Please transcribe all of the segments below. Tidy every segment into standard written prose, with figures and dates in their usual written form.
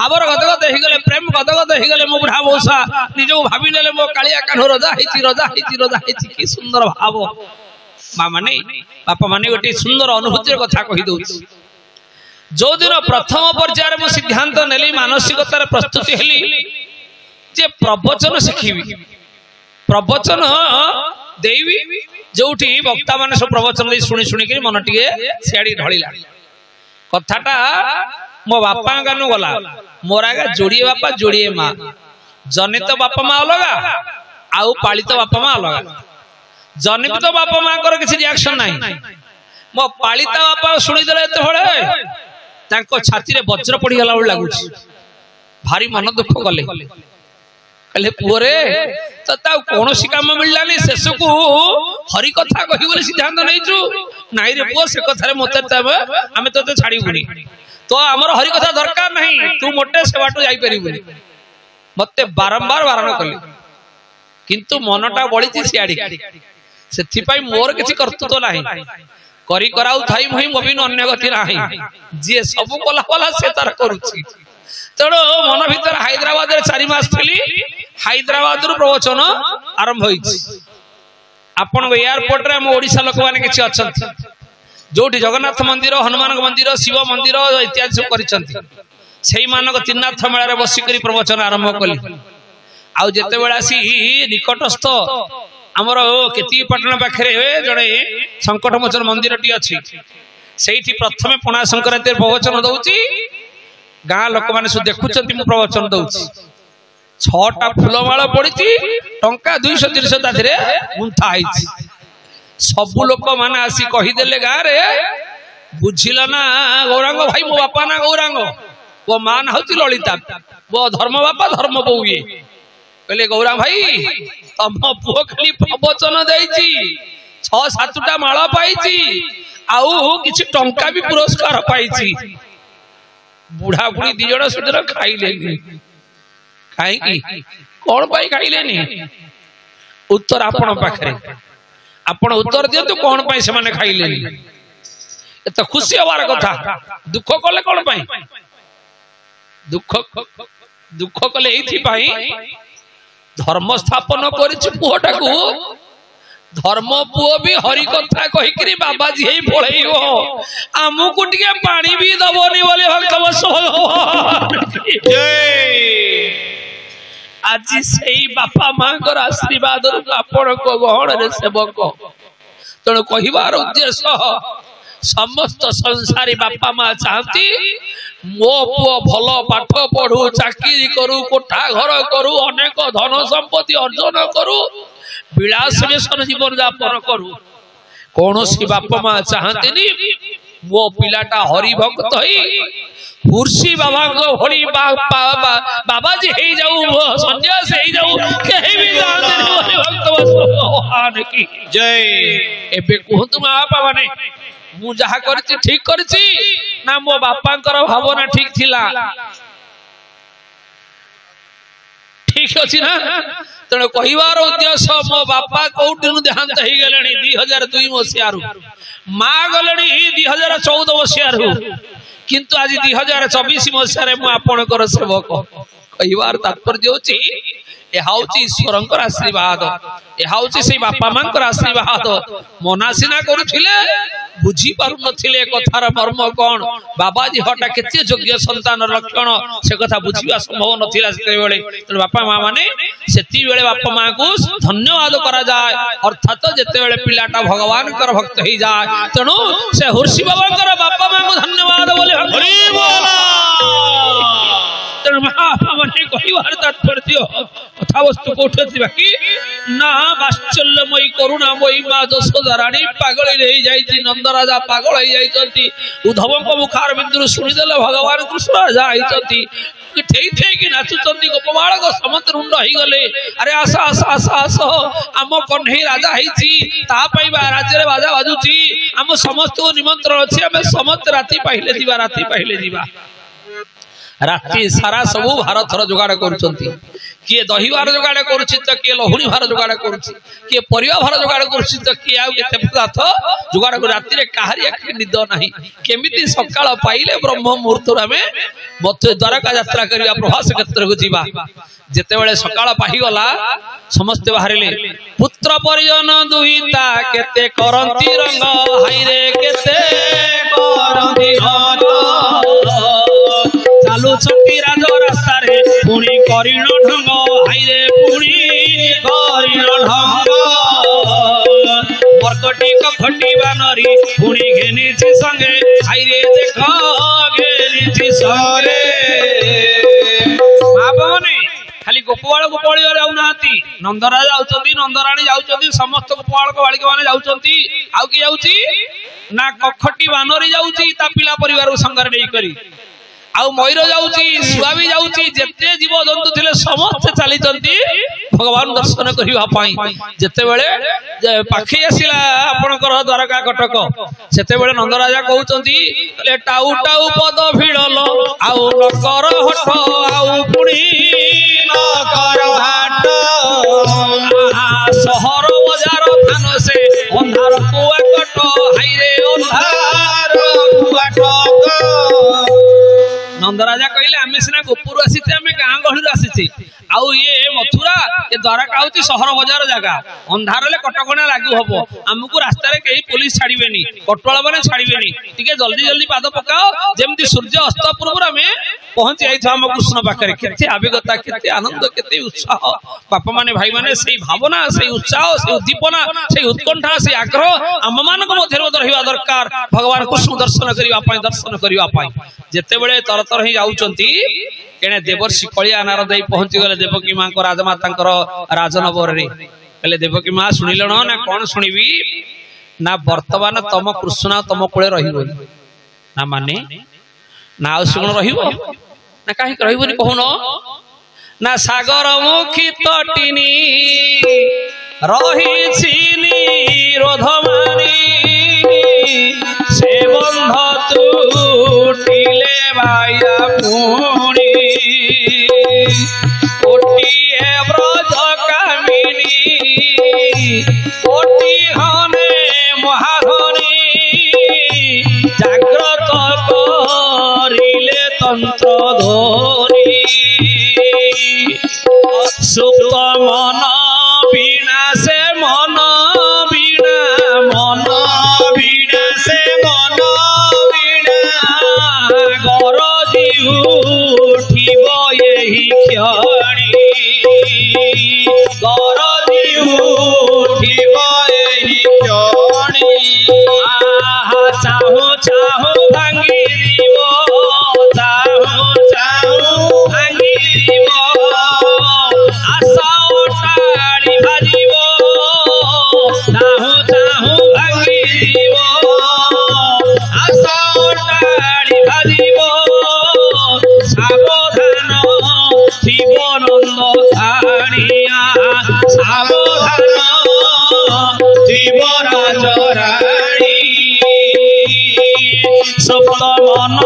भावर गदगद हो गले प्रेम गदगद हो गले मो बुढ़ा मौसा निजो भाभी नेले मो कालिया कान्हो रजा हेची कि सुंदर भाव माँ माने बापा माने गोटे सुंदर अनुभूतिर कथा कहि दउछि जो दिन प्रथम पर्यायर मो सिद्धांत नेली मानसिकतार प्रस्तुति हेली जे प्रवचन शिखिबी प्रवचन देवी जोठी वक्ता माने सब प्रवचन दे सुनी सुनी के मन टिके सियाड़ी ढळिला कथाटा मो बापा गानु गला मोर आगे जोड़िए बापा जोड़िए माँ जनित बापा माँ अलगा आउ पालित बापा माँ अलगा जनित बापा माँ कर किसी रिएक्शन नहीं मो पालिता बापा शुणीदे एत छाती रे वज्र पड़ी गला लगुच भारी मन दुख गले कहले पुरे तो कौन काम मिललानी शेष को हरि कथा कही बोले सिद्धांत नहीं नाई रे पुओ से कथा मत आम तो छाड़बूनी तो आमर हरि कथा दरकार नहीं तू मोटे से बाटू जाई परिबुनी मते बारंबार बारण कले किंतु मनटा बळीची सियाडी सेथिपाई मोर किछि कर्तृत्व नाही करी कराउ थाई मही मोबिन अन्य गति नाही जे सब कला वाला से तार करूची तेणु मन भीतर हैदराबाद रे 4 मास थली हैदराबाद रु प्रवचन आरंभ होईछि आपण एयरपोर्ट रे हम ओडिसा लोक माने किछि अछंती जोटी जगन्नाथ मंदिर हनुमान मंदिर शिव मंदिर इत्यादि सब करिसंती सेही मानक त्रिनाथ मेला रे बसी करी प्रवचन आरंभ कली आउ जेते बेला सी निकटस्थ हमर केतीपटना पाखरे जड़े संकट मोचन मंदिर टी अछि सेठी प्रथमे पणा संक्रांति प्रवचन दउची गाँ लोक माने सब देखुचंती मु प्रवचन दउची 6टा फुलमाला पड़ीची टंका 200-300 ताथिरे गुंथा आइची सब लोक माने आसी कहीदेले गाँ रे बुझिला ना गौरांग भाई मो बापा ना गौरांग वो मां ना होची ललिता वो धर्म बापा धर्म बौ ये कहले गौरांग भाई तम पुओ खाली प्रवचन देइची 6-7टा माला पाइची आउ किछि टंका भी पुरस्कार पाइची बुढ़ा बुढ़ी दी जण सुदर खाइलेनी काई की कोन पाई खाइलेनी उत्तर आपण पाखरे आपण उत्तर दियंतु कोन पाई से माने खाइलेनी एत खुशी होवार कथा दुख कले कोन पाई दुख कले एथि पाई धर्म स्थापन करिछि पुओटाकू धर्म पुओ भी हरि कथा कहि करी बाबाजी हे पळैयो आमुकु टिके पानी भी दबोनी बोले भगवान जय आज सेई बापा मां कर आशीर्वाद आपण को गहण रे सेवक तेणु कहिबार उद्देश्य समस्त संसारी बापा मां चाहती मो पुओ भल पाठ पढ़ू चाकरी करू कोठा घर करू अनेक धन संपत्ति अर्जन करू विलास व्यसन जीवन यापन करू कौन सी बापा मां चाहते मो पिलाटा हरि भक्त हुर्सी बाबा को हरि बाबाजी हे जाऊ सन्यास हे जाऊ कहीं भी हरि भक्त भगवान की जय एबे कहतु मां बापा माने मु जहा करछि ठीक करछि ना मो बापांकर भावना ठीक थिला ठीक अछि ना तेणु कहिबार उद्देश्य मो बापा कोउटिनु देहांत हो गले 2002 मसियारू माँ गले 2014 मसियारू किंतु आज 2024 मसियारे मु आपणकर सेवक कहिबार तात्पर्य होछि एहा होछि ईश्वरंकर आशीर्वाद एहा होछि से बापा मांकर आशीर्वाद मनासिना करूथिले बुझी पारु नथिले कथार मर्म कोन बाबाजी हटा केते योग्य संतान लक्षण से कथा बुझिबा संभव नथिला सेते बेले त बापा मां माने सेति बेले बापा मां को धन्यवाद करा जाय अर्थात जेते बेले पिलाटा भगवान कर भक्त ही जाय तणु से हुर्सी बाबा कर बापा मां को धन्यवाद बोले हरि बोला तणु बापा माने कहिवार तात्पर्य कथा वस्तु कोठे बाकी ना वात्सल्यमयी करुणामयी मां यशोदा रानी पागल रही जाइती नंद राजा पागल हो जाइती उद्धव को मुखार बिंदु शुणीदेले भगवान कृष्ण राजा आइती ठेई ठेई कि नाचुचंती गोपबालक समस्त रुंड हो गले अरे आस आस आस आस आम कन्हई राजा होती राज्य रे बाजा बाजुची आम समस्त को निमंत्रण अच्छी आम समस्त राति पाहिले जीवा राति सारा सबू भार थर जोगाड़ करुँच किए दही भार जोगाड़ करुँच तो किए लहुणी भार जोगाड़ करुँच किए परिया भार जोगाड़ करुँच तो किए आउ केते पदार्थ जोगाड़ कर राति रे काहारी आखि निद नाही केमिति सकाळ पाइले ब्रह्म मुहूर्त आमे मत द्वारका यात्रा करिया प्रभास क्षेत्र को जीवा जेते बेले सकाळ पाहि गला समस्त बाहरिले पुत्र परिजन दुहिता केते करंती रंग हाइरे केते करंती रंग चालू छंती राज रास्ता रे पुणी करिण ढंग हाइरे पुणी करिण ढंग बरकटी कखटी बानरी पुणी घेनिछि संगे हाइरे देख घेनिछि संगे बाबाने खाली गोपाल गोपाल जाऊना नंदराज जाऊँच नंदराणी जाऊँच समस्त गोपाल बालिका मैंने जाऊँच आउ कि जाऊँची ना कखटी बानरी जाऊँची ता पिला परिवार संगे नहीं करी आउ मयूर जाऊँची शुआ भी जाऊँची जेते जीव जंतु थे समस्ते चली भगवान दर्शन करने जिते बड़े पाखी आसला आपणकर द्वारका कटक सेते बड़े नंदराजा कहते टाउ टाउ पद भिड़ल आउ नकर हठ आउ पुणी नकर हाट सहर बजार थान से अंधार कुआ कट हाइरे अंधार कुआ कट नंदराजा कहले आमे सिना गोपुर आसीते आमे गाँ गहली आसीचे आउ ये मथुरा ये द्वारका होती सहर बजार जगह अंधार ले कटकणा लागू हबो हमकु रास्ता रे कहीं पुलिस छाड़ीबेनी कटवाला माने छाड़ीबेनी टिके जल्दी जल्दी पाद पकाओ जेमती सूर्य अस्त पूर्व में पहुंची जाई हम कृष्ण पाखरे केते आवेगता केते आनंद केते उत्साह बापा माने भाई माने सेही भावना सेही उत्साह सेही उद्दीपना सेही उत्कंठा सेही आग्रह आम मानक मध्य रहिबा दरकार भगवान कृष्ण दर्शन करिबा पाई जेते बेले तरतर ही जाउचंती केने देवर्षि कलिया नारद पहुंची गले देवकी मां को राजमाता राजनबर रे कहले देवकी मां सुनिलण ना कौन सुनिबी ना वर्तमान तम कृष्ण तम कोले रहिबो ना माने ना आउसुण रहिबो ना काहे रहिबोनी कहून ना सागर मुखी तटिनी रही छिनी रोधमानी से बंध टूटिले भाइया पुणी कोटिए ब्रज कामिनी कोटि हने महाधनी जाग्रत करिले तंत्र धोनी सुप्त मन बीणा से मन बीणा मन बीणा से मन गरजी उठिब एही क्षणी गरजी उठिब एही क्षणी आहा चाहू चाहू भांगी দিব चाहू चाहू भांगी দিব आशा ओटाड़ी भाजिब चाहू चाहू भांगी দিব आशा ओटाड़ी भाजिब सावधान शिव नंद थाणिया सावधान शिव राजराणी सप्त मन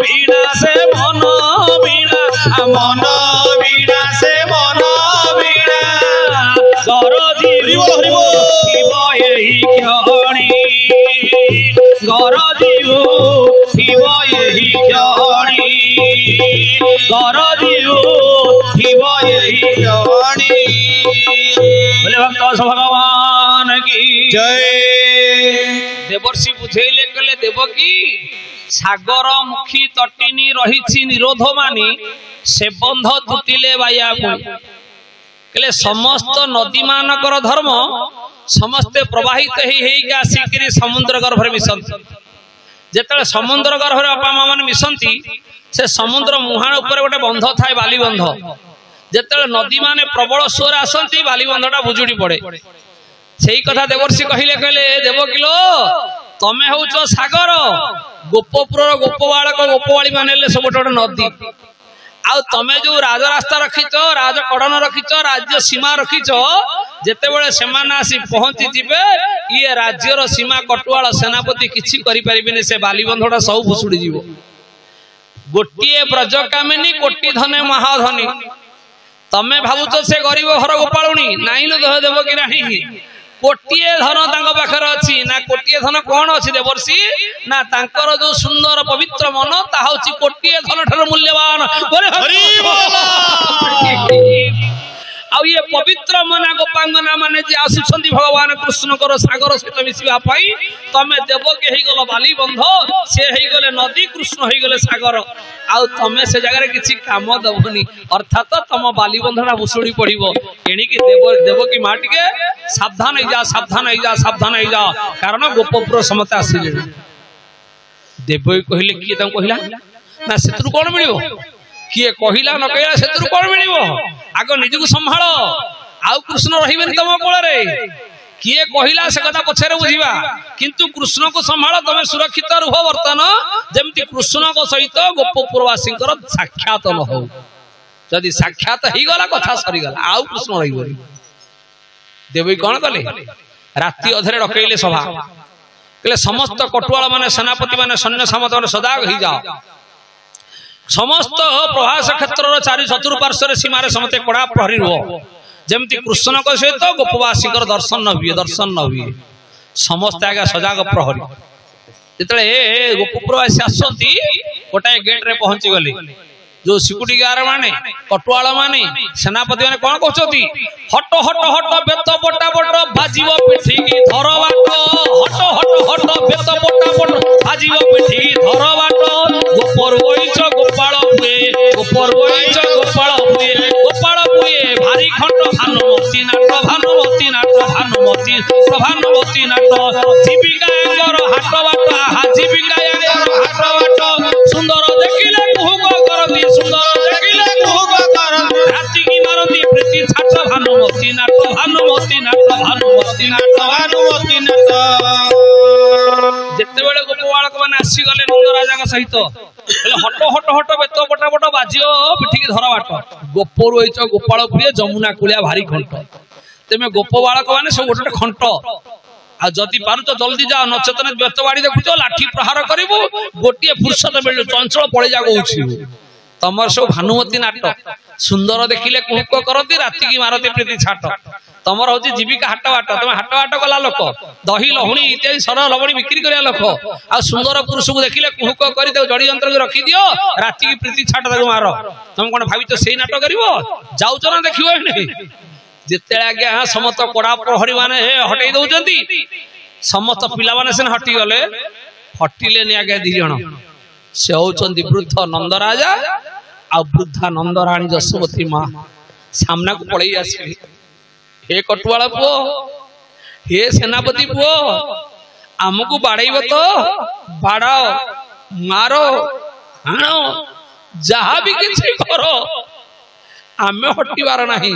बीणा से मन बीणा मन बीणा से मन बीणा गरजी उठिब एही क्षणी गरजी उठिब एही क्षणी गरजी उठिब एही क्षणी बोले भक्त भगवान की जय। देवर्षि बुझेले कले देवकी सागर मुखी तटिनी रही निरोध मानी से बंध तुटिले बाया कहले समस्त नदी मानकर धर्म समस्ते प्रवाहित ही आसिक समुद्र गर्भ मिशंती जेते समुद्र गर्भ बापा माँ मैंने मिशंती से समुद्र मुहाण उपर गोटे बंध थाए बाली बंध जेते नदी माने प्रबल स्वर आसती बाली बंधटा बुजुड़ी पड़े से कथा देवर्षि कहले कहले देवकिलो तमे हूच सागर गोपपुर गोप बालक गोपवाड़ी माने सब गोटे नदी आउ तमे जो राजरास्ता रखिच राजकड़न रखिच राज्य सीमा रखिच जेते बेले सेमाने आसी पहुंची जिबे ये राज्यर सीमा कटुआल सेनापति किछि करि परिबेनी से बालीबंधटा सब भुसुड़ी जीवो गोटे ब्रजकामिनी कोटी धने महाधनी तमे भावुच से गरीब घर गोपालुणी नाइन देव कि नहीं कोटिए धन तांको पाखरे अछि ना कोटिए धन कोन अछि देवर्षि ना तांकर जो सुंदर पवित्र मन ता होछि कोटिए धन ठर मूल्यवान आ ये पवित्र मना गोपांगना माने जे आसुछंती भगवान कृष्ण कर सागर सहित मिसिबा पाई तमे देव के हेई गलो बाली बंध से हेई गले नदी कृष्ण हेई गले सागर आ तमे से जगह रे किछि काम दबनी अर्थात तम बाली बंधना भुसुड़ी पड़िबो एणी कि देव की माटी के सावधान हो जा सावधान हो जा सावधान हो जा कारण गोपपुर समता आसिले देव कहले कि तम कहला ना सेतु कोन मिलिबो किए कहला न कहला सेतु कोन मिलिबो आग निजको संभाळ आउ कृष्ण रहिबे तम कोळ रे किए कहला से कथा पछरे बुझिबा किंतु कृष्ण को संभाळ तमे सुरक्षित रहो वर्तन जेमति कृष्ण को सहित गोपपुरवासी साक्षात न हो जदि साक्षात ही गला कथा सरी गला आउ कृष्ण रहिबो देवी कौन कले राति अधरे डकैले सभा कहले समस्त कटुआल माने सेनापति माने सैन्य सामंत माने सदाग ही जाओ समस्त प्रभास क्षेत्र चारि चतुर्पार्श्व सीमार समते कड़ा प्रहरी रहो जमती कृष्ण को सहित गोपवासी दर्शन न हुए समस्त आगे सजाग प्रहरी जिते गोपपुरवासी आसती गोटाए गेट रे पहुंची गले जो सिक्यूरिटी गार्ड माने कटुआल माने सेनापति माने कौन कहते हट हट हट बेत पटा पट बाजिब पिठी की धर बाट हट हट हट बेत पटा पट बाजिब पिठी की धर बाट गोपर वैच गोपाल पुए गोपर वैच गोपाल पुए भारी खंड भानुमती नाट भानुमती नाट जीविकायर हाट बाट आहा जीविकायर हाट बाट सुंदर देखिले कुहुक करती सुंदर देखिले कुहुक करती राति की मारती प्रीति छाट भानुमती नाट जेते बेले गोपबालक माने आसी गले नंद राजा का सहित हट हट हट बेत पटा पट बाजियो पिठी की धर बाट गोपर होइच गोपाल प्रिय जमुना कुलिया भारी खंट तेमे गोपबालक माने सब गोटे खंट आ जदि पारुच जल्दी जा नचेतन व्यस्त बाड़ी देखुच लाठी प्रहार करिवो गोटिए फुर्सत मिल चंचल पळे जा गउछि तमर सब भानुमती नाट सुंदर देखिले कुहुक करती राति की मारती प्रीति छाट तमर होची जीविका हाट बाट तमे हाट बाट गला लोक दही लहुणी इत्यादि सर लवणी बिक्री करिया लोक आ सुंदर पुरुष को देखिले कुहुक करी दे जड़ी यंत्र के रखी दियो राति की प्रीति छाट ताको मारो तुम कोन भाबित सेही नाट करिवो जाउछ ना देखिबो नहीं जिते आज्ञा समस्त कड़ा प्रहरी माने हटई दउचंती समस्त पिला माने से हटी गले हटिले नि आज्ञा दी जण से होचंती वृद्ध नंद राजा आ वृद्धा नंद रानी जसोमती मां सामना को पड़ई आसी हे कटुआला पुओ हे सेनापति पुओ आमको बाड़ाइब तो बाड़ाओ मारो हाणो जहा भी किछि करो आमे हटिबार नाही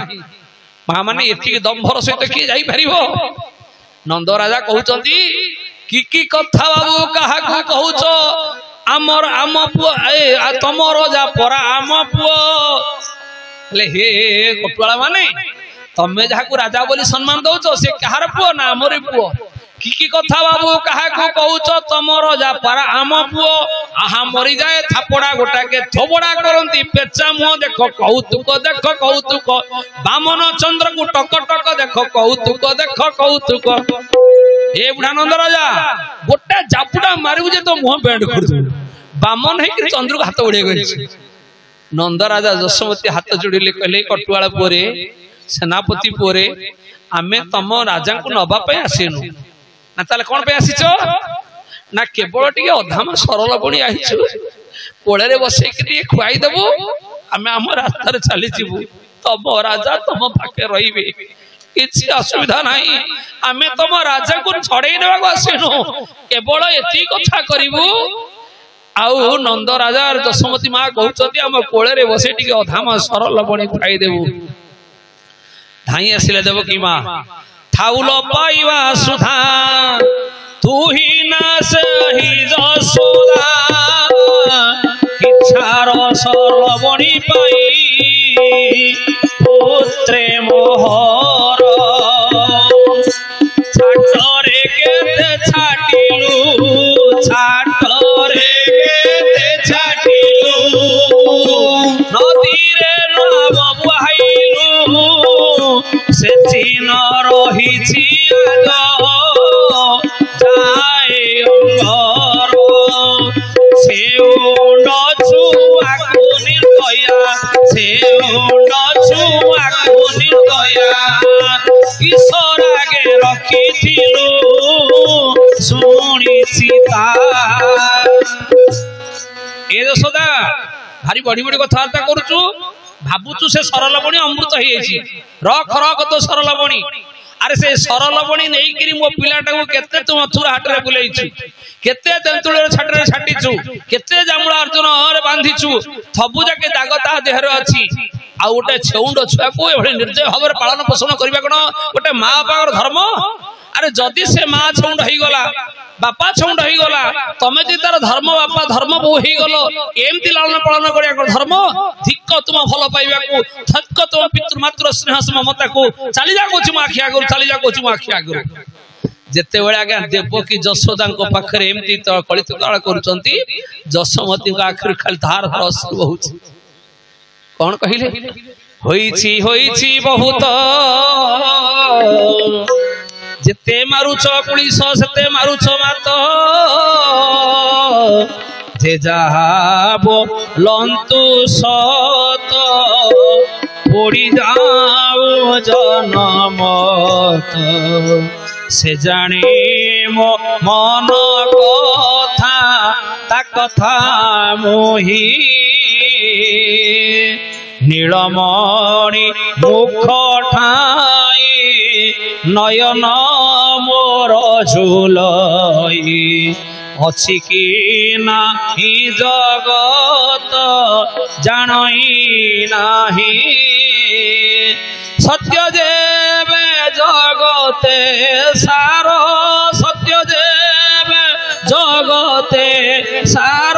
मां माने एति दम्भर सहित किए जाई परिबो नंद राजा कहउचंती की कथा बाबू काहा को कहउच आमर आम पुओ ए तमर जा परा आम पुओ ले हे कटुआला माने तमे जाकू राजा बोली सम्मान दउच से कहार पुओ ना हमरे पुओ की कथा बाबू काहा को कहउच तमर जा परा आम पुओ आहा मरी जाए थापड़ा गोटा के थोबड़ा करंती पेचा मुह देखो कौतुक बामन चंद्र को टक टक देखो कौतुक ए बुढ़ानंद राजा गोटा जापुड़ा मारिबु जे तो मुह बेंड कर बामन है कि चंद्र को हाथ उड़े गई नंद राजा जसोमती हाथ जोड़िले कहले कटुआला पुरे सेनापति पुरे आमे तम राजा को नबा पे आसेनु ना ताले कोन पे आसीचो ना केवल टिके अधाम सरल बणी आइछु कोळे बसे कि खुआई देबो आमे हम रास्ता रे चली जीवु तम राजा तम पाके रहिबे किछि असुविधा नाही आमे तम राजा को छड़े देबा आसेनु केवल एती कथा करिवु आउ नंद राजा जसोमती मां कहउचती हम कोळे रे बसे टिके अधाम सरल बणी खुआई देबु धाई आसिले देव की मां थाउल पाइवा सुधा तू ही ना सही जसोदा इच्छार सरबणी पाई पुत्रे मोहर छाटरे केते छाटिलु छाटरे केते छाटिलु से चिन रही जाए अंगर से छुआ को निर्दया से छुआ को निर्दया ईश्वर आगे रखी शुणी सीता ए यशोदा भारी बड़ी बड़ी कथबार्ता करुचु भावुचु से सरल बणी अमृत रख रख तो सरल बणी अरे से सरल बणी नहीं मो पिलाटा को केते तू मथुरा हाट रे बुलेइछु केते तेंतुळ छाट रे छाटिछु केते जामुळा अर्जुन रे बांधिछु थबु जाके दाग ता देह रे अछि आ गोटे छेउंड छुआ को एभଳି निर्दय भाव पालन पोषण करबा कोन गोटे मां बापार धर्म अरे जदि से मां छेउंड होई गला बापा छेउंड होई गला तमे जे तार धर्म बापा धर्म बो होई गलो एमति लालन पालन करिया को धर्म धिक्क तुम भल पाइबा को धक्क तुम पितृ मातृ स्नेह ममता को चली जा कोछि मा आखिया गुरु चली जा कोछि मा आखिया गुरु जेते बेले आगे देवकी यशोदा को पाखरे एमति त कलित काळ करूचंती जशोमती को आखिर खाली धार धार अश्रु बहुछि कोन कहिले होईछि बहुत जेते मारुछ पुलिस सेते मारुछ मात जे जाबो लंतु सत पड़ी जाओ जनमत से जाने मो मन कथा ता कथा मोही नीलमणि मुख ठाई नयन मोर झुलई अछि कि नाही जगत जानई नाही सत्य जेबे जगते सार सत्य जेबे जगते सार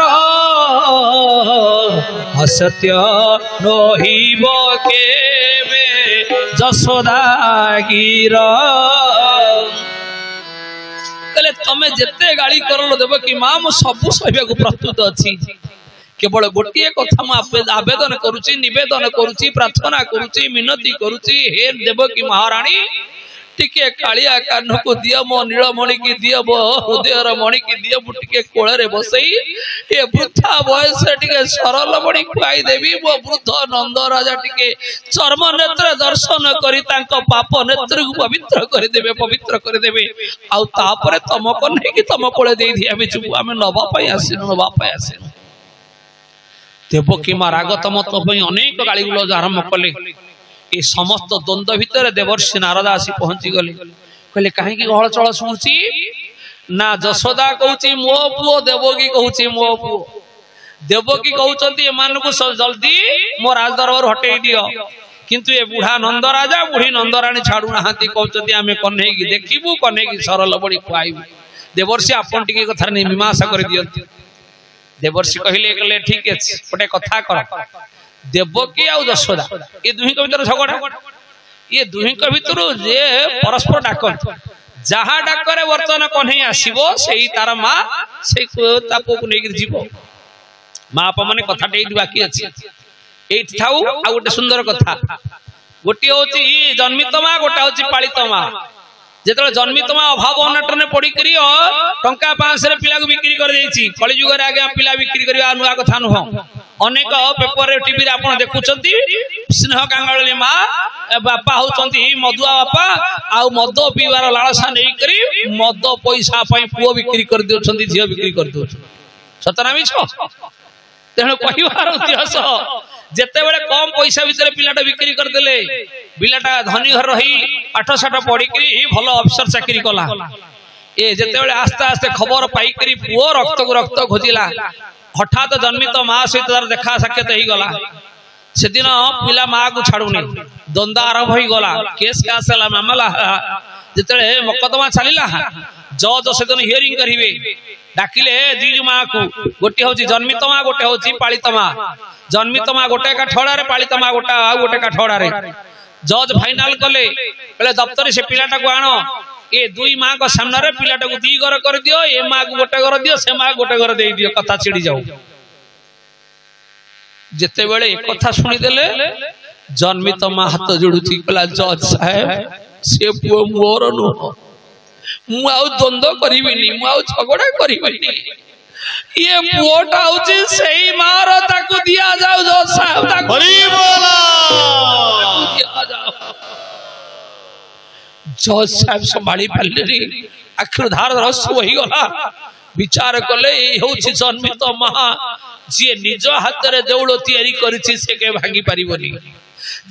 असत्य रहिब केबे यशोदा गिर कहले तमे जेते गाली करलो देव कि मां मु सब सहबा को प्रस्तुत अछि केवल गोटे कथा मु आवेदन करूची निवेदन करूची प्रार्थना करूची मिनती करूची हे देवकी महारानी टिके कालिया कान को दियो मो नीलमणि की दियो मो हृदयर मणि की दियो मु टिके कोळे बसई ए वृथा बयस टिके सरल मणि खुआई देवी मो वृद्ध नंद राजा टिके चर्म नेत्र दर्शन करी तांको पाप नेत्र को पवित्र कर देबे आ तापरे तम को नहीं कि तम कोळे देई दिया बि छु आमे नबा पई आसिन देवकी मा राग तम तो पई अनेक गाली गुलो आरंभ कले ये समस्त द्वंद्व भितर देवर्षि नारद आसी पहुंची गले कहले काहे की गहळ चळ सुनुची ना यशोदा कहूची मो पुओ देवकी कहूची मो पुओ देवकी कहउचंती एमान को जल्दी मो राज दरबार हटेई दियो किंतु ये बुढ़ा नंद राजा बुढ़ी नंदराणी छाड़ू नाहांती कहउचंती आमे कन्हे की देखिबू कन्हे की सरल बड़ी खुआइबू देवर्षि आपन टिके कथा नै मीमांसा कर दियंती देवर्षि कहिले कहले ठीक अछि गोटे कथा कर देवकी आ यशोदा ये दुही के भीतर झगड़ा ये दुही के भीतर जे परस्पर डाकत जहा डाकरे वर्तन कन्हे आसीबो सेही तार मां से तापो को नेगिर जीवो मां आप माने कथा डेई बाकी अछि एठी थाउ आ गोटे सुंदर कथा गोटी होची जन्मित मां गोटा होची पालित मां जेतले जन्मित मां अभाव अनटने पड़ी करी टंका 500 रे पिला को बिक्री कर देछि कली जुग रे आगे पिला बिक्री करबा नुआ कथा नुह अनेक पेपर रे टीवी रे आपण देखुचंती स्नेह कांगळली मां बापा होचंती मधुआ बापा आ मद पीवार लालसा नै करी मद पैसा पई पुओ बिक्री कर देउछंती झियो बिक्री कर देउछ सतनामी छ तेणु कहवार उद्देश्य जेते बेले कम पैसा भीतर पिलाटा बिक्री कर देले पिलाटा धनी घर रही पाठ साठ पढ़ी भल अफिसर चाकरी कला ए जेते बेले आस्ते आस्ते खबर पाई करी पुओ रक्त को रक्त खोजिला हठात जन्मित मां सहित तार देखा साक्षात ही गला से दिन पिला मां को छाड़ुनी द्वंद्व आरंभ हो गला केस कास हला मामला जेते मकदमा चलिला जज से दिन हियरिंग करिवे डाकिले दी मां को गोटे होची जन्मित मां गोटे होची पालित मां जन्मित मां गोटे काठड़ा रे पालित मां गोटा आ गोटे काठड़ा रे जज फाइनल कले कहले दफ्तर से पिलाटा को आनो ए दुई मां को सामने रे पिलाटा को दी घर कर दियो ए मां को गोटे घर दियो से मां गोटे घर दे दियो कथा छिड़ी जाऊ जेते बेले एक कथा सुनी देले जन्मित माँ हाथ जोड़ुची कहला जज साहेब से पुओ मोर नुह मु आउ द्वंद्व करिबिनी मु आउ झगड़ा करिबिनी ये पुओटा होची सेही मार ताकू दिया जाऊ जज साहेब ताकू हरि बोला दिया जाऊ जज साहेब संभाली पाले आखिर धार रहस्य वही गला विचार कले होची जन्मित महा जे निज हाथ रे देउळ तयारी करिछि से के भांगी पारिबनी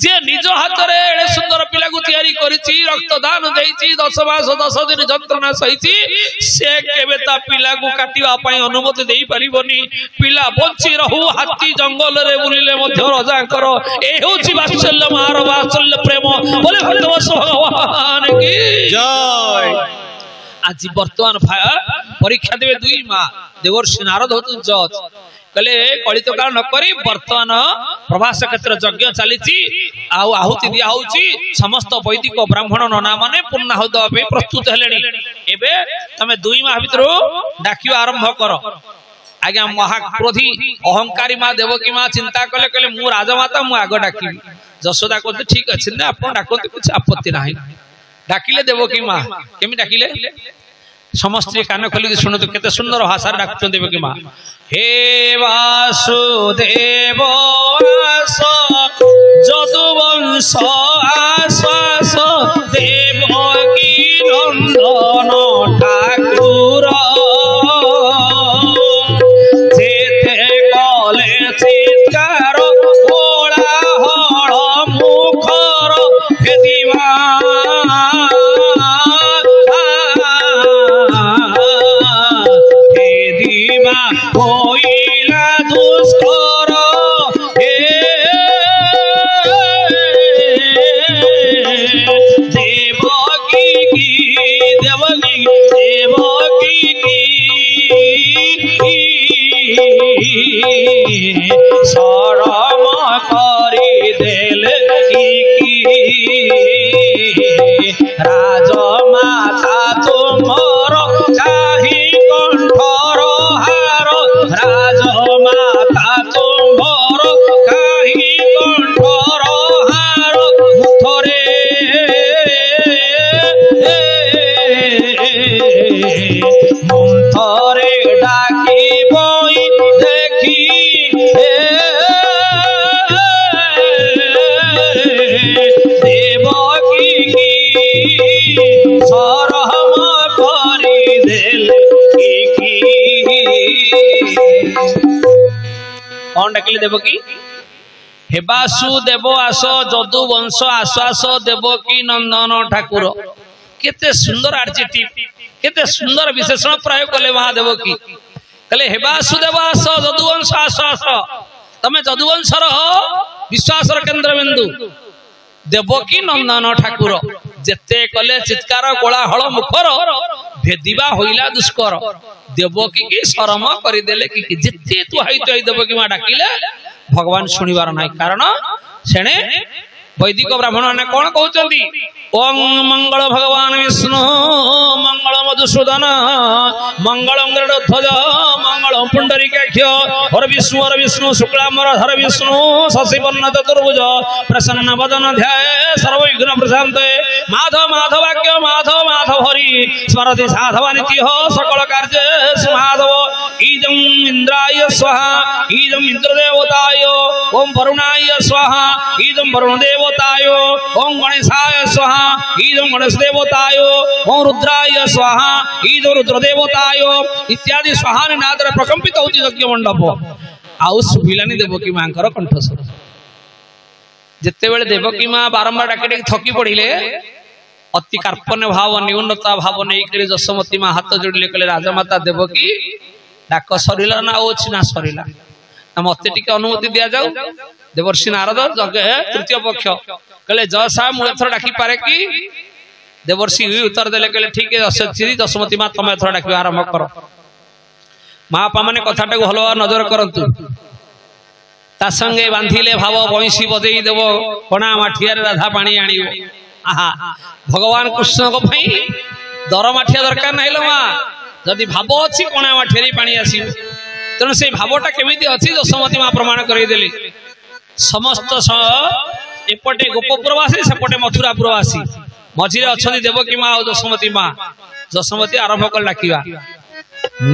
जे निज हाथ रे एडे सुंदर पिला को तयारी करिछि रक्तदान देइछि 10 मास 10 दिन जंत्रणा सहिछि से केबे ता पिला को काटिवा पई अनुमति देई पारिबनी पिला बंची रहू हाथी जंगल रे बुलिले मध्य राजा करो ए होछि वात्सल्य मार वात्सल्य प्रेम बोले भगवान भगवान की जय आज वर्तमान परीक्षा देवे दुई माँ देवर्षि नारद होतु जज कहले कलित काल न करी वर्तमान प्रभास क्षेत्र यज्ञ चली आहुति दिया होची समस्त वैदिक ब्राह्मण नना माने पूर्णाहुति देबे प्रस्तुत हेलेनी एबे तमे दुई माह भितर डाकियो आरंभ कर आज्ञा महाक्रोधी अहंकारी माँ देवकी माँ चिंता कले कहले मु राजमाता मु आग डाकी जशोदा कहते ठीक अछि ना आपण डाकते कुछ आपत्ति नाही डाकिले देवकी माँ केमी डाकिले समस्त कान खोलिक शुणु केते सुंदर भाषा डाकुचन देवकी माँ हे वासुदेव आस जदुवंश आश्वास देवकी नंदन ठाकुर जेते कले चित्कार ओला हळ मुखर भेदिवा होइला दुष्कर हे देवकी शरम करी देले की राजमाता तुमर चाहि कंठर हार राजमाता तुमर काहि कंठर हार मुथरे मुथरे डाकी बई देखी देवकी सरहम करी देले कौन डाकिले देवकी हे वासुदेव आस जदु वंश आश्वास देवकी नंदन ठाकुर केते सुंदर आर्चिटी केते सुंदर विशेषण प्रयोग कले महादेवकी कहले हे वासुदेव आस जदु वंश आश्वास तमे जदु वंशर विश्वासर केंद्र बिंदु देवकी नंदन ठाकुर जेते कले चित्कार कोलाहल मुखर भेदिबा होइला दुष्कर देवकी की शरम करदेले कि जिते तु हाइतो देवकी माँ डाकिले भगवान शुणिबार ना कारण सेणे वैदिक ब्राह्मण ने कौन कहते ओं मंगल भगवान विष्णु मंगल मधुसूदन मंगल गरुड़ध्वज मंगल पुंडरीकाक्ष हर विष्णु शुक्लांबर धर विष्णु शशिवर्ण चतुर्भुज प्रसन्न वदन ध्याय सर्वविघ्न प्रशांते माधव माधवाक्य माधव माधव हरि स्मरति साधव नित्य सकल कार्य माधव ईदं इंद्राय स्वाहा ईदं इंद्रदेवताय ओं वरुणाय स्वाहा ईदं वरुण देवताय ओं गणेशाय स्वाहा ईदं गणेश देवताय ओं रुद्राय स्वाहा ईदं रुद्र देवताय इत्यादि स्वाहा नादर प्रकंपित होती यज्ञ मंडप आउ सुभिलानी देवकी मां कंठस्वर जिते बेले देवकी माँ बारंबार डाके थकी पड़े अति कार्पण्य भाव न्यूनता भाव नहीं जशोमती माँ हाथ जोड़िले कहले राजमाता देवकी डाक सरला ना अच्छी ना सरला मत टे अनुमति दि जाऊ देवर्षि नारद तृतीय पक्ष कहले जसा मुझे डाकी पारे कि देवर्षि उत्तर देले कहले ठीक है जशोमती माँ तुम एथर डाक आरंभ कर महापा मैंने कथाटा को भल नजर करतु संगे बांधिले भाव बंशी बजे देव कणा माठिया राधा पानी आण आहा भगवान कृष्ण को दर माठिया दरकार ना माँ जदि भाव अच्छी कणा माठिया पानी आस तेणु से भावटा केमी अच्छी जशोमती माँ प्रमाण करदेले समस्त एपटे गोपपुरवासी सेपटे मथुरापुरवासी मझिरे अच्छा देवकी माँ और जशमती माँ जशमती आरंभ कर डाकिबा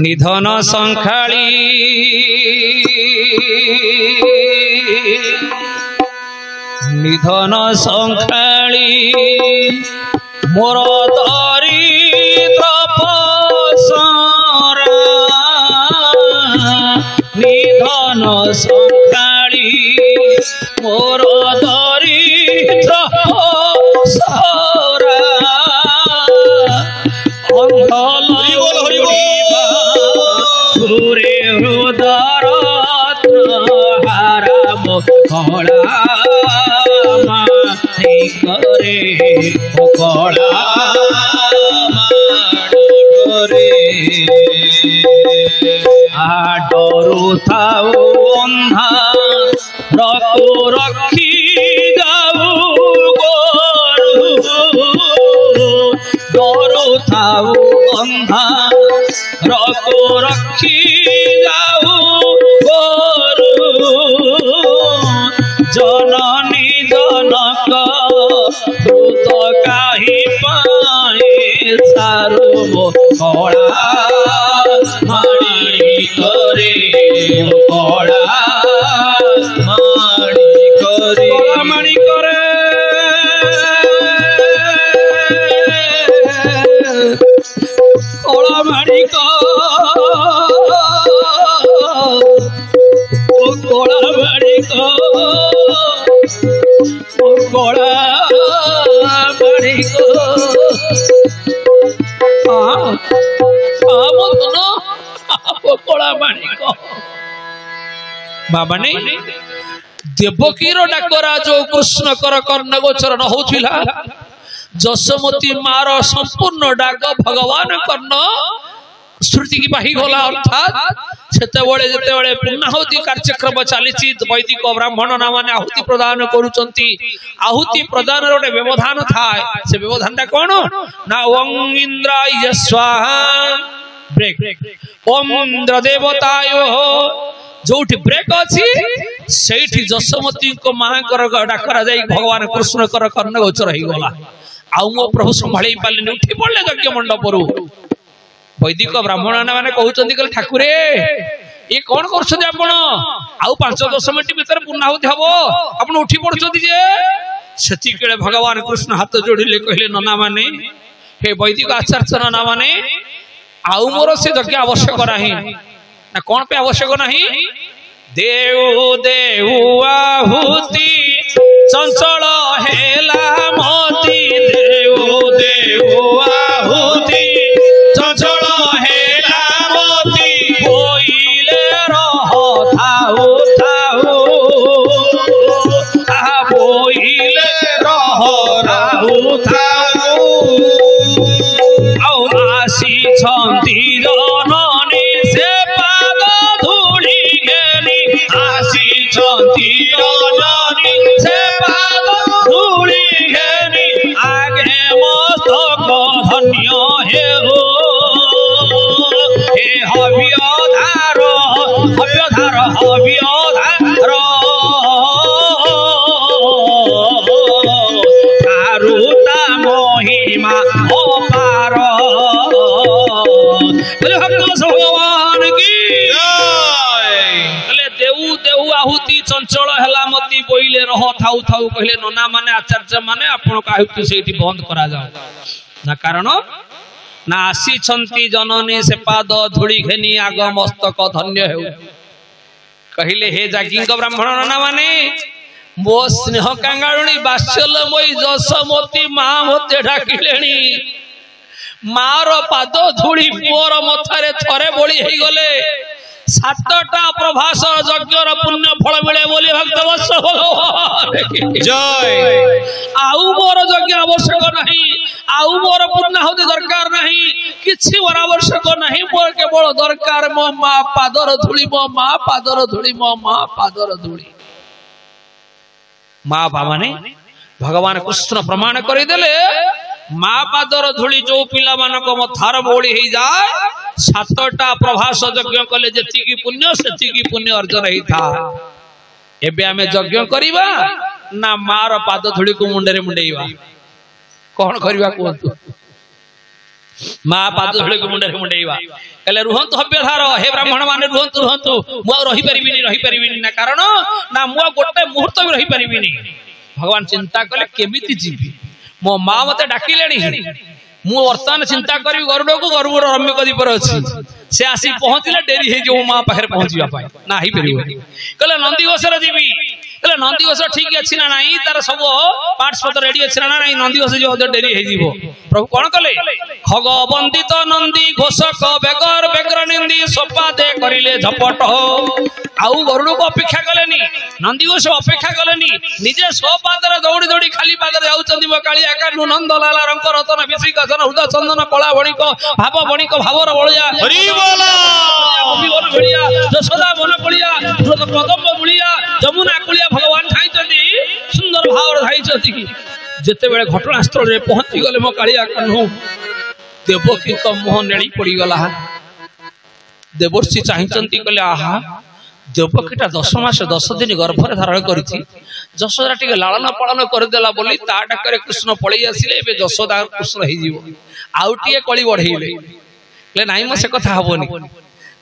निधन संखाली निधन संखाली मोर दरिद्र पसरा निधन संखाली मोर दरिद्र पसरा घुरे हृदर हाराम कला मारी करे कला करे डरू थाऊ बंधा रखु रखी जाऊ डरू थाऊ बंधा रखु रखी जाऊ गोरु जननी जनक दूत काही पाए सारू कला माणी करे कला माणी करे माणी करे कला माणी कला माणी कला माणी कला माणी बाबा नहीं देवकीर डाकरा जो कृष्ण कर कर्ण गोचर न होथिला जशमती मार संपूर्ण डाक भगवान कर्ण श्रुति की बाही गला अर्थात सेतेबेले जेतेबेले पूर्णाहुति कार्यक्रम चलीची वैदिक ब्राह्मण नामाने आहुति प्रदान करूचंती आहुति प्रदान रोटे व्यवधान थाए से व्यवधानटा कोन ना ओम इंद्राय स्वाहा ब्रेक ओम इंद्र देवतायो जोठी ब्रेक अछि सेठी जशमती को महाकर डाकरा जाई भगवान कृष्ण कर कर्ण गोचर ही गला आउ मो प्रभु संभाळी पाले उठी पड़ले यज्ञ मंडपरु वैदिक ब्राह्मण माने कहउचंदी कल ठाकुरे ये कौन करछथि आपण आउ 5-10 मिनिट भीतर पूर्णाहुति हबो आपण उठी पड़छथि जे सेति केले भगवान कृष्ण हाथ जोड़िले कहले नना माने हे वैदिक आचार्य नना माने आउ मोर से यज्ञ आवश्यक नाही ना कौन पे आवश्यक नाही देव देव आहुति चंचल हेला मोती देव देव आहुति चंचल हेला मोती बोइले रह थाऊ थाऊ आ बोइले रह राहु थाऊ आउ आसी छंती जननी से पाद धूली गेली आसी छंती जननी से पाद धूली गेली आगे मस्तक धन्य हे हो हे हव्यधार हव्यधार हव्यधार तारुता महिमा अपार भगवान की देऊ देऊ आहुति चंचल हेला मती बोइले रह थाऊ थाऊ कहले नना माने आचार्य माने आपण आहुति सेठी बंद करा जाओ ना कारण ना आसी छंती जननी से पाद धूली घेनी आग मस्तक धन्य हेउ कहले हे जागिंग ब्राह्मण नना माने मो स्नेह कांगाळुणी बात्सल्यमयी जशमती मां मते ढाकिलेणी मार पाद धूली मोर मथारे थरे बोली हेई गले 7टा प्रभास यज्ञर पुण्य फल मिले बोली भक्त वत्स भगवान जय आउ मोर यज्ञ आवश्यक नहीं आउ मोर पुण्याहुति दरकार नहीं किछि मोर आवश्यक नहीं मोर केवल दरकार मो मां पादर धूली मो मां पादर धूली मो मां पादर धूली मां माने भगवान कृष्ण प्रमाण करि देले मां पादर धूली जो पिला मानक मथार बोली हे जाए 7टा प्रभास यज्ञ कले जेति की पुण्य सेति की पुण्य अर्जन हेई था एबे आमे यज्ञ करिबा ना मार पाद धूली को मुंडे मुंडेवा कौन करवा कहतु माँ पाद धूली को मुंडे मुंडेवा कहले रुहंतु हव्यधार हे ब्राह्मण माने रुहंतु रुहंतु मु रही परिबिनी ना कारण ना मु गोटे मुहूर्त भी रही परिबिनी भगवान चिंता कले केमिति जीवी मो माँ मते डाकिलेनी मु वर्तमान चिंता करी गरुड़ को गरुड़ रम्यक दीपर अच्छी से आसी पहुंचले डेरी है जो माँ पाखे पहुंचा ना ही परिबो कहले नंदीघोष जीवी कहले नंदीघोष ठीक अच्छी ना नहीं तार सब पार्ट्स पत्र रेडी अच्छी ना नहीं नंदीघोष जो डेरी है जीवो प्रभु कौन कले खग बंदित नंदी घोषक बेगर बेगर निंदी सोपादे करिले झपट आउ गरुड़ को अपेक्षा कलेनी नंदीघोष अपेक्षा कलेनी निजे सोपादर दौड़ी दौड़ी खाली पादर जाउचंदी मो कालिया कानु नंदलाला रंग रतन विश्रिक हृदय चंदन कला बणिक भावर बलिया हरि बोला भलिया यशोदा मन कलिया कदम्ब मुलिया जमुना कुलिया भगवान ठाई सुंदर भाव ठाई जिते बेले घटनास्थल रे पहुंची गले मो कालिया कान्हू देवकी तो मुह नेड़ी पड़ी गला देवर्षि चाहती कहले आहा देवकीटा 10 मास 10 दिन गर्भरे धारण करिछि यशोदा टिके लालन पालन करदेला बोली ता डाकरे कृष्ण पळई आसिले एबे यशोदा कृष्ण हे जीवो आउटिए कळी बढ़ेइले ले नाही म से कथा हबोनी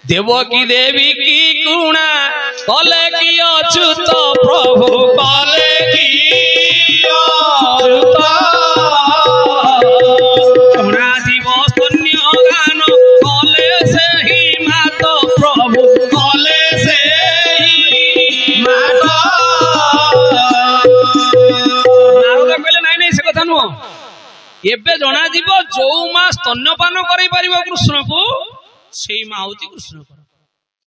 देवकी देवी की गुणा कले की अच्युत प्रभु कले की अच्युत गुणा जीव स्तन्य गान कले से ही मात प्रभु कले से ही मात नारद कहले नाही नाही से कथा नु एबे जना जीव जो मा स्तन्यपान करै परिबो कृष्ण को से माँ हूँ कृष्ण।